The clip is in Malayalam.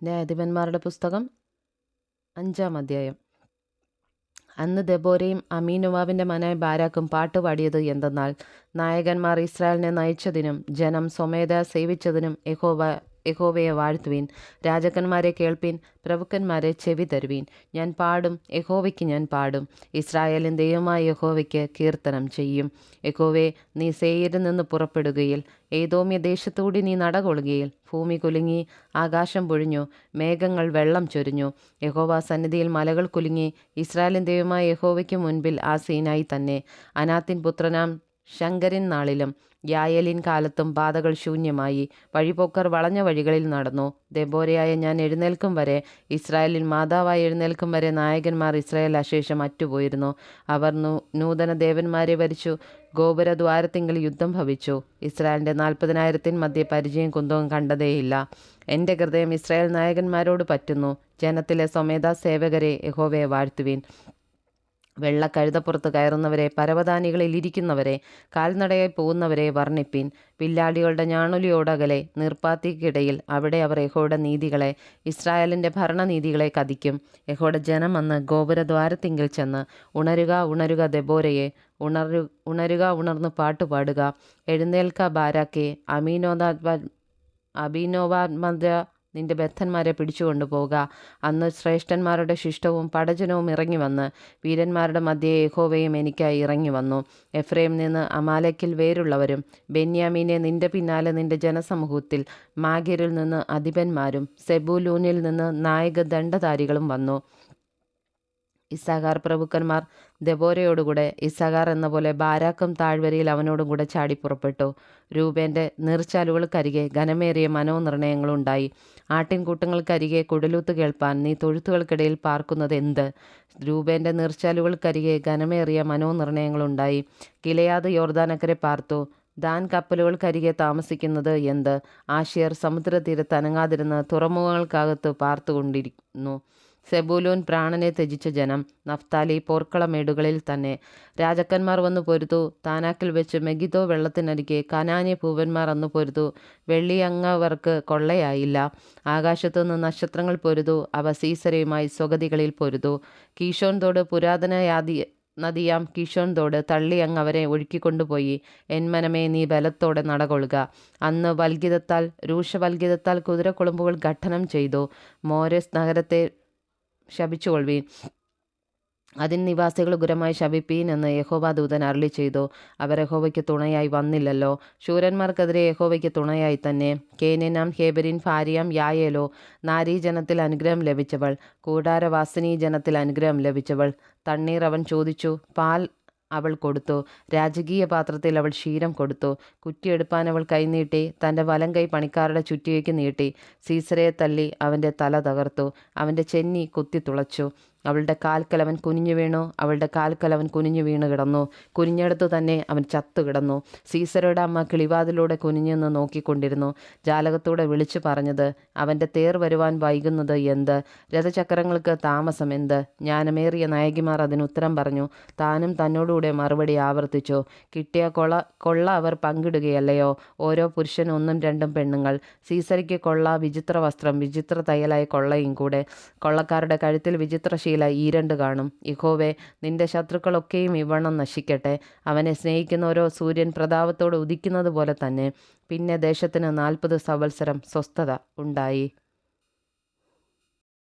ന്യായാധിപന്മാരുടെ പുസ്തകം 5-ാം അധ്യായം. അന്ന് ദെബോരയും അമീനോവാബിൻ്റെ മകനായ ബാരാക്കും പാട്ടുപാടിയത് എന്തെന്നാൽ, നായകന്മാർ ഇസ്രായേലിനെ നയിച്ചതിനും ജനം സ്വമേധയാ സേവിച്ചതിനും യഹോവയെ വാഴ്ത്തുവീൻ. രാജാക്കന്മാരെ കേൾപ്പീൻ, പ്രഭുക്കന്മാരെ ചെവി തരുവീൻ. ഞാൻ പാടും, യഹോവയ്ക്ക് ഞാൻ പാടും. ഇസ്രായേലിൻ ദൈവമായ യഹോവയ്ക്ക് കീർത്തനം ചെയ്യും. യഹോവേ, നീ സേയിരിൽ നിന്ന് പുറപ്പെടുകയിൽ, ഏദോമ്യ ദേശത്തൂടി നീ നടകൊള്ളുകയിൽ. ഭൂമി കുലുങ്ങി, ആകാശം പൊഴിഞ്ഞു, മേഘങ്ങൾ വെള്ളം ചൊരിഞ്ഞു. യഹോവ സന്നിധിയിൽ മലകൾ കുലുങ്ങി. ഇസ്രായേലിൻ ദൈവമായ യഹോവയ്ക്ക് മുൻപിൽ ആ സീനായി തന്നെ. അനാത്തിൻ പുത്രനാം ശങ്കരിൻ നാളിലും യായേലിൻ കാലത്തും പാതകൾ ശൂന്യമായി. വഴിപോക്കർ വളഞ്ഞ വഴികളിൽ നടന്നു. ദെബോരയായ ഞാൻ എഴുന്നേൽക്കും വരെ, ഇസ്രായേലിൽ മാതാവായി എഴുന്നേൽക്കും വരെ നായകന്മാർ ഇസ്രായേൽ അശേഷം അറ്റുപോയിരുന്നു. അവർ നൂതന ദേവന്മാരെ വരിച്ചു. ഗോപുരദ്വാരത്തിങ്കൽ യുദ്ധം ഭവിച്ചു. ഇസ്രായേലിൻ്റെ 40,000 മധ്യേ പരിചയം കുന്തവും കണ്ടതേയില്ല. എൻ്റെ ഹൃദയം ഇസ്രായേൽ നായകന്മാരോട് പറ്റുന്നു. ജനത്തിലെ സ്വമേധാ സേവകരെ യഹോവയെ വാഴ്ത്തുവീൻ. വെള്ളക്കഴുതപ്പുറത്ത് കയറുന്നവരെ, പരവതാനികളിൽ ഇരിക്കുന്നവരെ, കാൽനടയായി പോകുന്നവരെ വർണ്ണിപ്പീൻ. വില്ലാളികളുടെ ഞാണൊലിയോടകലെ നീർപ്പാത്തിക്കിടയിൽ അവിടെ അവർ യഹോവയുടെ നീതികളെ, ഇസ്രായേലിൻ്റെ ഭരണനീതികളെ കദിക്കും. യഹോവയുടെ ജനം അന്ന് ഗോപുരദ്വാരത്തിങ്കിൽ ചെന്ന്, ഉണരുക, ഉണരുക ദെബോരയെ, ഉണരുക, ഉണർന്ന് പാട്ടുപാടുക. എഴുന്നേൽക്ക ബാരാക്കെ, അബീനോവാബ്, നിന്റെ ബദ്ധന്മാരെ പിടിച്ചുകൊണ്ടു പോക. അന്ന് ശ്രേഷ്ഠന്മാരുടെ ശിഷ്ടവും പടജനവും ഇറങ്ങി വന്ന്, വീരന്മാരുടെ മധ്യേ യഹോവയും എനിക്കായി ഇറങ്ങി വന്നു. എഫ്രൈമിൽ നിന്ന് അമാലേക്കിൽ വേരുള്ളവരും, ബെന്യാമീനെ നിന്റെ പിന്നാലെ നിന്റെ ജനസമൂഹത്തിൽ മാഗിരിൽ നിന്ന് അധിപന്മാരും, സെബൂലൂനിൽ നിന്ന് നായക ദണ്ഡധാരികളും വന്നു. ഇസ്സാഖാർ പ്രഭുക്കന്മാർ ദെബോരയോടുകൂടെ, ഇസ്സാഖാർ എന്ന പോലെ ബാരാക്കും താഴ്വരയിൽ അവനോടും കൂടെ ചാടിപ്പുറപ്പെട്ടു. രൂബേൻ്റെ നീർച്ചാലുകൾക്കരികെ ഘനമേറിയ മനോനിർണയങ്ങളുണ്ടായി. ആട്ടിൻകൂട്ടങ്ങൾക്കരികെ കുഴലൂത്ത് കേൾപ്പാൻ നീ തൊഴുത്തുകൾക്കിടയിൽ പാർക്കുന്നത് എന്ത്? രൂബേൻ്റെ നീർച്ചാലുകൾക്കരികെ ഘനമേറിയ മനോനിർണയങ്ങളുണ്ടായി. ഗിലെയാദ് യോർദാനക്കരെ പാർത്തു. ദാൻ കപ്പലുകൾക്കരികെ താമസിക്കുന്നത് എന്ത്? ആശേർ സമുദ്രതീരത്ത് അനങ്ങാതിരുന്ന് തുറമുഖങ്ങൾക്കകത്ത് പാർത്തുകൊണ്ടിരുന്നു. സെബൂലൂൻ പ്രാണനെ ത്യജിച്ച ജനം. നഫ്താലി പോർക്കളമേടുകളിൽ തന്നെ. രാജാക്കന്മാർ വന്നു പൊരുതു. താനാക്കിൽ വെച്ച് മെഗിദോ വെള്ളത്തിനരികെ കനാന്യ പൂവന്മാർ അന്ന് പൊരുതു. വെള്ളി അങ്ങവർക്ക് കൊള്ളയായില്ല. ആകാശത്തുനിന്ന് നക്ഷത്രങ്ങൾ പൊരുതു. അവ സീസരയുമായി സ്വഗതികളിൽ പൊരുതു. കീശോൻ തോട്, പുരാതന നദിയാം കീശോൻ തോട് തള്ളി അങ്ങ് അവരെ ഒഴുക്കിക്കൊണ്ടുപോയി. എന്മനമേ, നീ ബലത്തോടെ നടകൊള്ളുക. അന്ന് വൽഗിതത്താൽ, രൂക്ഷവൽഗിതത്താൽ കുതിരക്കുളമ്പുകൾ ഘട്ടനം ചെയ്തു. മോരെസ് നഗരത്തെ ശപിച്ചുകൊള്ളുവീൻ, അതിൻ നിവാസികൾ ഉഗ്രമായി ശപിപ്പീൻ എന്ന് യഹോവ ദൂതൻ അരുളി ചെയ്തു. അവർ യഹോവയ്ക്ക് തുണയായി വന്നില്ലല്ലോ. ശൂരന്മാർക്കെതിരെ യഹോവയ്ക്ക് തുണയായി തന്നെ. കേന്യനാം ഹേബരിൻ ഭാര്യയാം യായേലോ, നാരീജനത്തിൽ അനുഗ്രഹം ലഭിച്ചവൾ, കൂടാരവാസിനീ ജനത്തിൽ അനുഗ്രഹം ലഭിച്ചവൾ. തണ്ണീർ അവൻ ചോദിച്ചു, പാൽ അവൾ കൊടുത്തു. രാജകീയ പാത്രത്തിൽ അവൾ ക്ഷീരം കൊടുത്തു. കുറ്റിയെടുപ്പാൻ അവൾ കൈനീട്ടി, തൻ്റെ വലം കൈ പണിക്കാരുടെ ചുറ്റികയ്ക്ക് നീട്ടി. സീസരയെ തല്ലി അവൻ്റെ തല തകർത്തു, അവൻ്റെ ചെന്നി കുത്തി തുളച്ചു. അവളുടെ കാൽക്കൽ അവൻ കുനിഞ്ഞു വീണു, അവളുടെ കാൽക്കൽ അവൻ കുനിഞ്ഞു വീണ് കിടന്നു. കുനിഞ്ഞെടുത്തു തന്നെ അവൻ ചത്തു കിടന്നു. സീസരയുടെ അമ്മ കിളിവാതിലൂടെ കുനിഞ്ഞെന്ന് നോക്കിക്കൊണ്ടിരുന്നു. ജാലകത്തൂടെ വിളിച്ചു പറഞ്ഞത്, അവൻ്റെ തേർ വരുവാൻ വൈകുന്നത് എന്ത്? രഥചക്രങ്ങൾക്ക് താമസം എന്ത്? ജ്ഞാനമേറിയ നായകിമാർ അതിനുത്തരം പറഞ്ഞു. താനും തന്നോടുകൂടെ മറുപടി ആവർത്തിച്ചു. കിട്ടിയ കൊള്ള അവർ പങ്കിടുകയല്ലയോ? ഓരോ പുരുഷനും 1-2 പെണ്ണുങ്ങൾ. സീസരയ്ക്ക് കൊള്ള വിചിത്ര വസ്ത്രം, വിചിത്ര തയ്യലായ കൊള്ളയും കൂടെ. കൊള്ളക്കാരുടെ കഴുത്തിൽ വിചിത്ര ഈരണ്ട് കാണും. യഹോവേ, നിന്റെ ശത്രുക്കളൊക്കെയും ഇവണ്ണം നശിക്കട്ടെ. അവനെ സ്നേഹിക്കുന്ന ഓരോ സൂര്യൻ പ്രതാപത്തോടെ ഉദിക്കുന്നത് പോലെ തന്നെ. പിന്നെ ദേശത്തിന് 40 സംവത്സരം സ്വസ്ഥത ഉണ്ടായി.